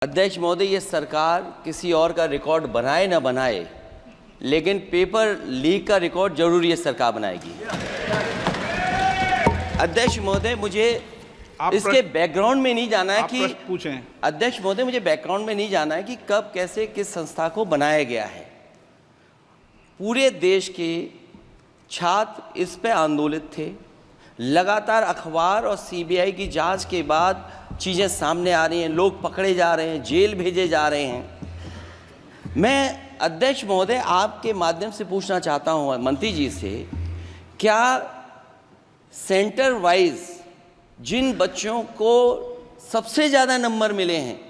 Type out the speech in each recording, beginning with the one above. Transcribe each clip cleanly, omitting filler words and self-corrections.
अध्यक्ष महोदय, ये सरकार किसी और का रिकॉर्ड बनाए ना बनाए, लेकिन पेपर लीक का रिकॉर्ड जरूर ये सरकार बनाएगी। अध्यक्ष महोदय, मुझे इसके बैकग्राउंड में नहीं जाना है कि पूछें। अध्यक्ष महोदय, मुझे बैकग्राउंड में नहीं जाना है कि कब कैसे किस संस्था को बनाया गया है। पूरे देश के छात्र इस पे आंदोलित थे। लगातार अखबार और सीबीआई की जांच के बाद चीज़ें सामने आ रही हैं, लोग पकड़े जा रहे हैं, जेल भेजे जा रहे हैं। मैं अध्यक्ष महोदय आपके माध्यम से पूछना चाहता हूं मंत्री जी से, क्या सेंटर वाइज जिन बच्चों को सबसे ज़्यादा नंबर मिले हैं,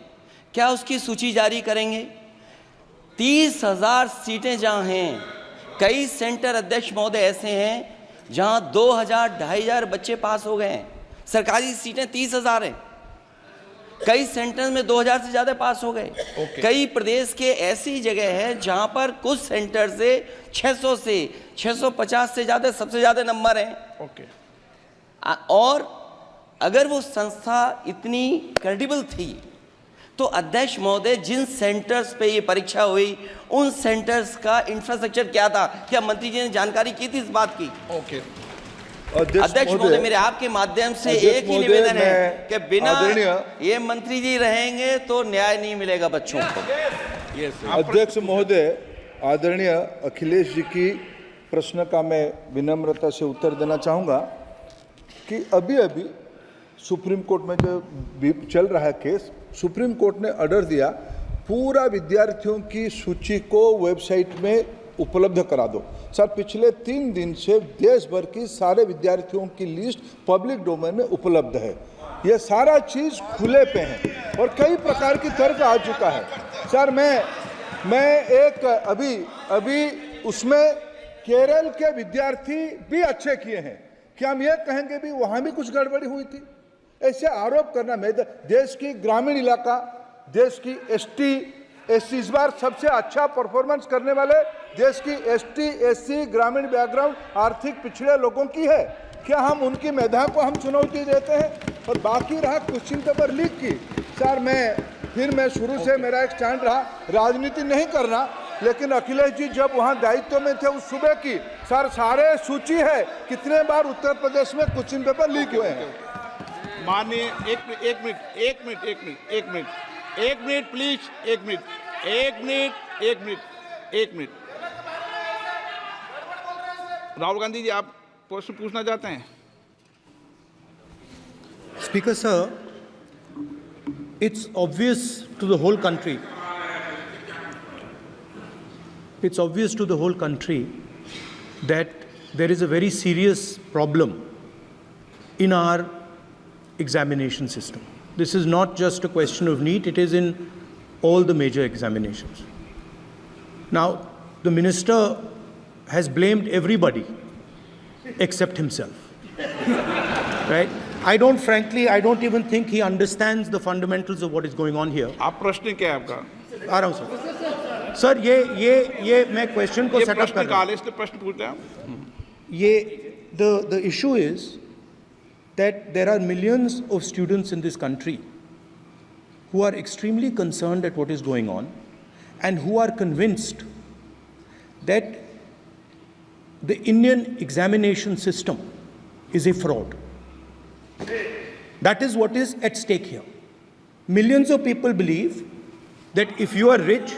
क्या उसकी सूची जारी करेंगे? 30,000 सीटें जहाँ हैं, कई सेंटर अध्यक्ष महोदय ऐसे हैं जहाँ 2,000 2,500 बच्चे पास हो गए हैं। सरकारी सीटें 30,000 हैं, कई सेंटर में 2,000 से ज़्यादा पास हो गए। कई प्रदेश के ऐसी जगह है जहाँ पर कुछ सेंटर से 600 से 650 से ज़्यादा सबसे ज़्यादा नंबर हैं। और अगर वो संस्था इतनी क्रेडिबल थी तो अध्यक्ष महोदय जिन सेंटर्स पे ये परीक्षा हुई उन सेंटर्स का इंफ्रास्ट्रक्चर क्या था? क्या मंत्री जी ने जानकारी की थी इस बात की? अध्यक्ष महोदय, मेरे आपके माध्यम से एक ही निवेदन है कि बिना ये मंत्री जी रहेंगे तो न्याय नहीं मिलेगा बच्चों को। अध्यक्ष महोदय, आदरणीय अखिलेश जी की प्रश्न का मैं विनम्रता से उत्तर देना चाहूँगा कि अभी अभी सुप्रीम कोर्ट में जो चल रहा है केस, सुप्रीम कोर्ट ने ऑर्डर दिया पूरा विद्यार्थियों की सूची को वेबसाइट में उपलब्ध करा दो। सर, पिछले 3 दिन से देश भर की सारे विद्यार्थियों की लिस्ट पब्लिक डोमेन में उपलब्ध है। ये सारा चीज़ खुले पे है और कई प्रकार की तर्क आ चुका है। सर, मैं एक अभी उसमें केरल के विद्यार्थी भी अच्छे किए हैं, क्या हम ये कहेंगे भी वहाँ भी कुछ गड़बड़ी हुई थी? ऐसे आरोप करना, मैं देश की ग्रामीण इलाका, देश की एसटी एससी इस बार सबसे अच्छा परफॉर्मेंस करने वाले देश की एसटी एससी ग्रामीण बैकग्राउंड आर्थिक पिछड़े लोगों की है। क्या हम उनकी मेधा को हम चुनौती देते हैं? और बाकी रहा क्वेश्चन पेपर लीक की, सर मैं शुरू से मेरा एक स्टैंड रहा, राजनीति नहीं करना, लेकिन अखिलेश जी जब वहाँ दायित्व में थे उस सुबह की सर सारे सूची है कितने बार उत्तर प्रदेश में क्वेश्चन पेपर लीक हुए हैं। माननीय एक मिनट प्लीज, एक मिनट। राहुल गांधी जी, आप प्रश्न पूछना चाहते हैं? Speaker sir, it's obvious to the whole country. It's obvious to the whole country that there is a very serious problem in our examination system. This is not just a question of NEET, it is in all the major examinations. Now, the minister has blamed everybody except himself, right? I don't even think he understands the fundamentals of what is going on here. आप प्रश्न क्या है आपका? आ रहा हूँ sir. ये मैं question को सेटअप कर रहा हूँ। इसलिए प्रश्न पूछते हैं। ये the issue is that there are millions of students in this country who are extremely concerned at what is going on and who are convinced that the Indian examination system is a fraud. That is what is at stake here. Millions of people believe that if you are rich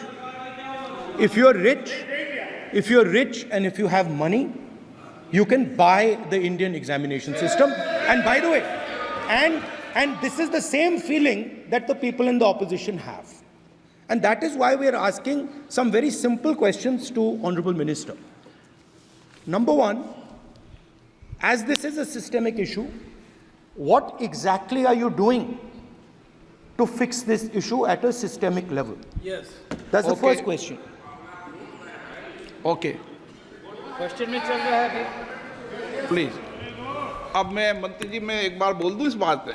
and if you have money, you can buy the Indian examination system. And by the way, and this is the same feeling that the people in the opposition have. And that is why we are asking some very simple questions to Honorable Minister. Number one, as this is a systemic issue, what exactly are you doing to fix this issue at a systemic level? Yes. That's the first question. Okay, question में चल रहा है अभी। Please. अब मैं मंत्री जी, मैं एक बार बोल दूं इस बात पे?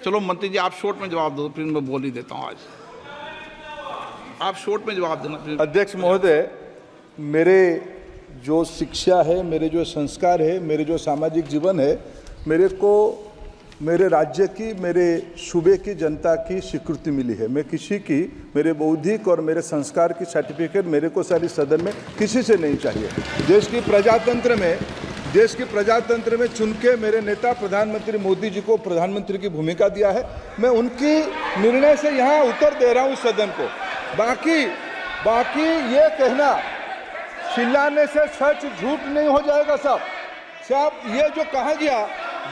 चलो मंत्री जी, आप शॉर्ट में जवाब दो, फिर मैं बोल ही देता हूं। आज आप शॉर्ट में जवाब देना। अध्यक्ष महोदय, मेरे जो शिक्षा है, मेरे जो संस्कार है, मेरे जो सामाजिक जीवन है, मेरे को मेरे राज्य की, मेरे सूबे की जनता की स्वीकृति मिली है। मैं किसी की, मेरे बौद्धिक और मेरे संस्कार की सर्टिफिकेट मेरे को सारी सदन में किसी से नहीं चाहिए। देश की प्रजातंत्र में चुन के मेरे नेता प्रधानमंत्री मोदी जी को प्रधानमंत्री की भूमिका दिया है। मैं उनकी निर्णय से यहाँ उत्तर दे रहा हूँ सदन को। बाकी ये कहना चिल्लाने से सच झूठ नहीं हो जाएगा साहब। ये जो कहा गया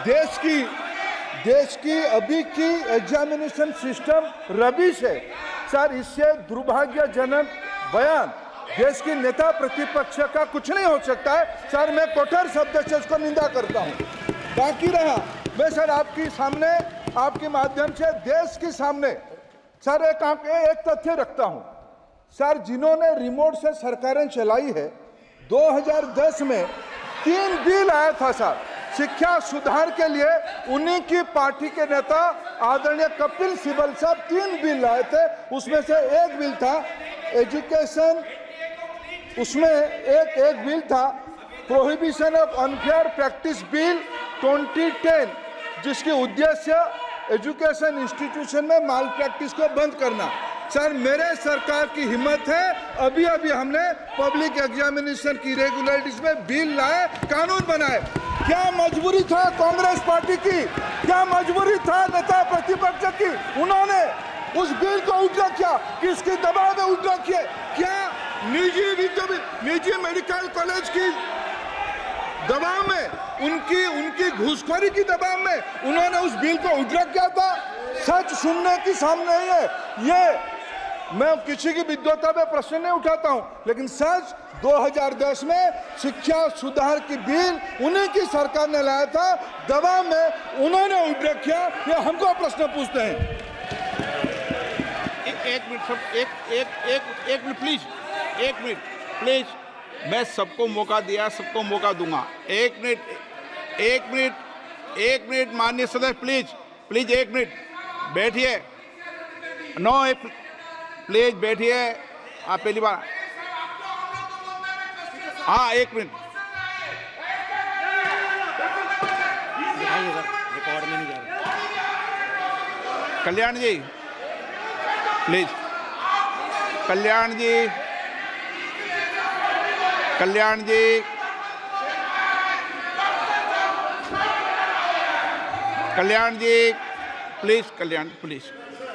देश की अभी की एग्जामिनेशन सिस्टम रबिश है सर, इससे दुर्भाग्यजनक बयान देश की नेता प्रतिपक्ष का कुछ नहीं हो सकता है सर। मैं कठोर शब्द से इसको निंदा करता हूं। बाकी रहा, मैं सर आपके सामने, आपके माध्यम से देश के सामने सर एक तथ्य रखता हूं सर। जिन्होंने रिमोट से सरकारें चलाई है, 2010 में 3 बिल आया था सर शिक्षा सुधार के लिए। उन्हीं की पार्टी के नेता आदरणीय कपिल सिब्बल साहब 3 बिल लाए थे। उसमें से एक बिल था एजुकेशन, उसमें एक बिल था prohibition of unfair practice bill 2010, जिसकी उद्देश्य एजुकेशन इंस्टीट्यूशन में माल प्रैक्टिस को बंद करना। सर मेरे सरकार की हिम्मत है, अभी हमने पब्लिक एग्जामिनेशन की रेगुलरिटीज में बिल लाए, कानून बनाए। क्या मजबूरी था कांग्रेस पार्टी की, क्या मजबूरी था नेता प्रतिपक्ष की? उन्होंने उस बिल को उल्टा किया, किसके दबाव में उल्टा किया? क्या निजी मेडिकल कॉलेज की दबाव में, उनकी घूसखोरी की दबाव में उन्होंने उस बिल को उल्टा किया था? सच सुनने की सामने नहीं है ये। मैं किसी की विद्वता पे प्रश्न नहीं उठाता हूं, लेकिन सच 2010 में शिक्षा सुधार की बिल उन्हीं की सरकार ने लाया था, दबाव में उन्होंने उल्टा किया। ये हमको प्रश्न पूछते हैं। एक मिनट प्लीज, मैं सबको मौका दिया, सबको मौका दूंगा। एक मिनट माननीय सदस्य, प्लीज 1 मिनट बैठिए। प्लीज बैठिए, आप पहली बार। हाँ 1 मिनट। रिकॉर्ड में नहीं जा रहा। Kalyan ji please, Kalyan ji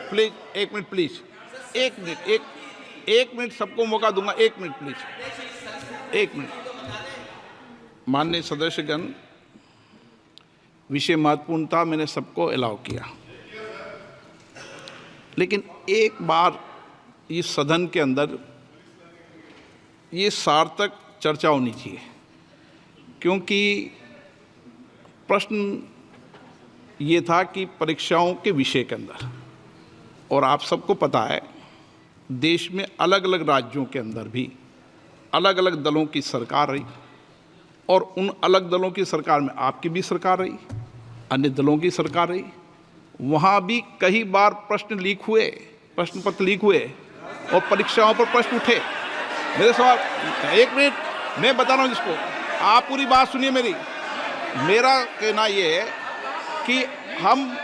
please 1 minute please, 1 minute सबको मौका दूंगा। 1 मिनट प्लीज, 1 मिनट। माननीय सदस्यगण, विषय महत्वपूर्ण था, मैंने सबको अलाउ किया, लेकिन एक बार इस सदन के अंदर ये सार्थक चर्चा होनी चाहिए, क्योंकि प्रश्न ये था कि परीक्षाओं के विषय के अंदर, और आप सबको पता है देश में अलग अलग राज्यों के अंदर भी अलग अलग दलों की सरकार रही, और उन अलग दलों की सरकार में आपकी भी सरकार रही, अन्य दलों की सरकार रही। वहाँ भी कई बार प्रश्न पत्र लीक हुए और परीक्षाओं पर प्रश्न उठे। मेरे सवाल, 1 मिनट मैं बता रहा हूँ जिसको, आप पूरी बात सुनिए मेरी। मेरा कहना ये है कि हम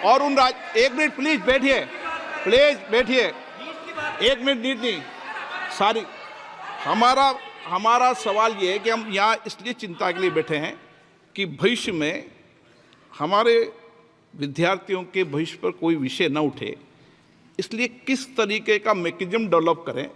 और उन 1 मिनट प्लीज बैठिए, 1 मिनट नीट नहीं सारी। हमारा सवाल ये है कि हम यहाँ इसलिए चिंता के लिए बैठे हैं कि भविष्य में हमारे विद्यार्थियों के भविष्य पर कोई विषय न उठे, इसलिए किस तरीके का मैकेनिज्म डेवलप करें